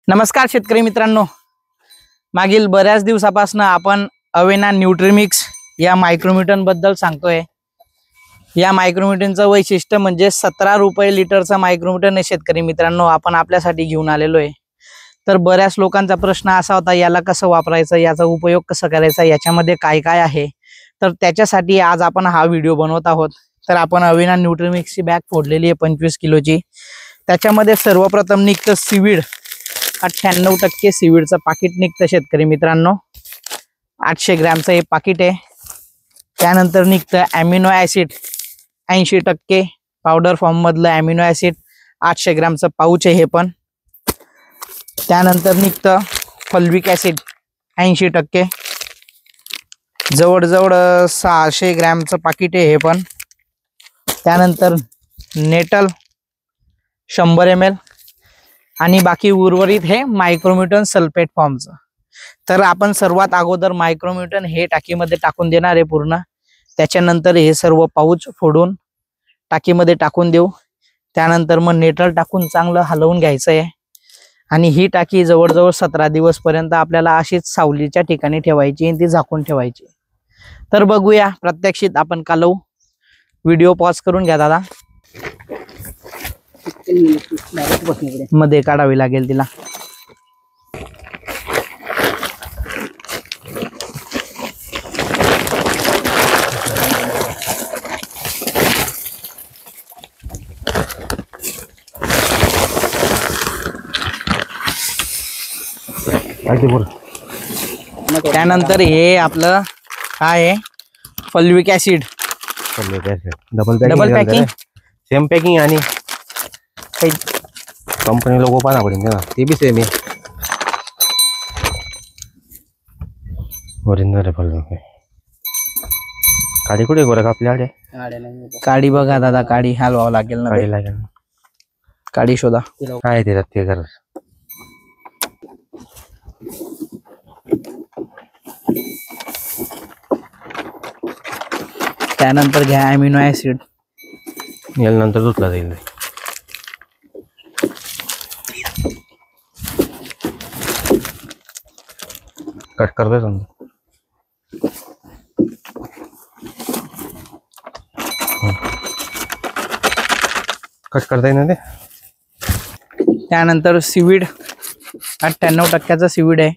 नमस्कार शेतकरी मित्रांनो, मागील बऱ्याच दिवसापासून आपण अवेना न्यूट्रीमिक्स या मायक्रोन्यूटन बद्दल सांगतोय। या मायक्रोन्यूटनचं वैशिष्ट्य म्हणजे 17 रुपये लिटरचा मायक्रोन्यूटन आहे। शेतकरी मित्रांनो, आपण आपल्यासाठी घेऊन आलेलो आहे। तर बऱ्याच लोकांचा प्रश्न असा होता, याला कसं वापरायचं, याचा उपयोग कसा करायचा, याच्यामध्ये काय काय आहे। तर त्याच्यासाठी आज आपण हा व्हिडिओ बनवत आहोत। तर आपण अवेना न्यूट्रीमिक्सची बॅग फोडलेली आहे 25 किलोची। त्याच्यामध्ये सर्वप्रथम निघतं सीवीड, 98% सीवीडचं पाकिट निघतं शेतकरी मित्रांनो। 800 ग्रॅमचं हे पाकिट आहे। त्यानंतर निघतं अॅमिनो ॲसिड 80% पावडर फॉर्म मधलं अॅमिनो ॲसिड 800 ग्रॅमचं पाऊच आहे हे पण। त्यानंतर निघतं फॉल्विक ॲसिड 80%, जवळजवळ 600 ग्रॅमचं पाकिट आहे हे पण। त्यानंतर नेटल 100 ml आणि बाकी उर्वरित हे मायक्रोन्यूटन सल्फेट फॉर्मचं। तर आपण सर्वात अगोदर मायक्रोन्यूटन हे टाकीमध्ये टाकून देणार आहे पूर्ण। त्याच्यानंतर हे सर्व पाऊच फोडून टाकीमध्ये टाकून देऊ। त्यानंतर मग नेटल टाकून चांगलं हलवून घ्यायचं आहे आणि ही टाकी जवळजवळ 17 दिवस पर्यंत आपल्याला अशीच सावलीच्या ठिकाणी ठेवायची आणि ती झाकून ठेवायची। तर बघूया प्रत्यक्षित आपण कालवू। व्हिडिओ पॉज करून घ्या दादा, मध्ये काढावी लागेल तिला। त्यानंतर हे आपलं काय आहे, folic acid double packing same packing आणि कंपनी लोगो पाना पडेल ना, ते बी सेम आहे। ओरिजिनल आहे फॉल्विक। काडी कुठे गोरा आपल्याकडे? काडी बघा दादा, काडी हलवावं लागेल ना, काडी लागेल, काडी शोधा काय ते ते कर। त्यानंतर घ्या अॅमिनो ॲसिड, याला नंतर धुतला जाईल। कट कर दे समजा, कट करता येईल ना ते। त्यानंतर सीवीड 98% सीवीड आहे।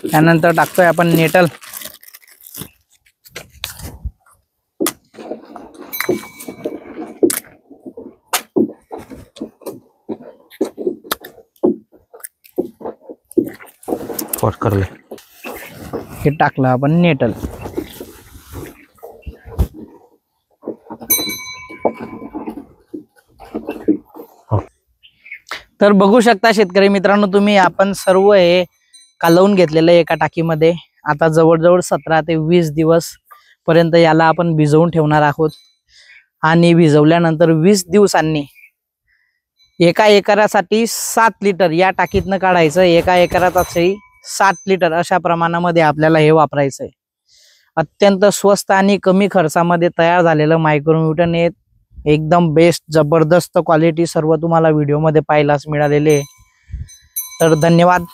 त्यानंतर टाकतोय आपण नेटल, कट करले, हे टाकलं आपण नेटल। तर बघू शकता शेतकरी मित्रांनो तुम्ही, आपण सर्व हे कालवून घेतलेलं आहे एका टाकीमध्ये। आता जवळजवळ 17 ते 20 दिवस पर्यंत याला आपण भिजवून ठेवणार आहोत आणि भिजवल्यानंतर 20 दिवसांनी एका एकरासाठी 7 लिटर या टाकीतनं काढायचं। एका एकरासाठी 7 लिटर अशा प्रमाणामध्ये आपल्याला हे वापरायचं आहे। अत्यंत स्वस्त आणि कमी खर्चामध्ये तयार झालेलं मायक्रोन्यूटन हे एकदम बेस्ट जबरदस्त क्वालिटी सर्व तुम्हाला व्हिडिओमध्ये पाहायलाच मिळालेले। तर धन्यवाद।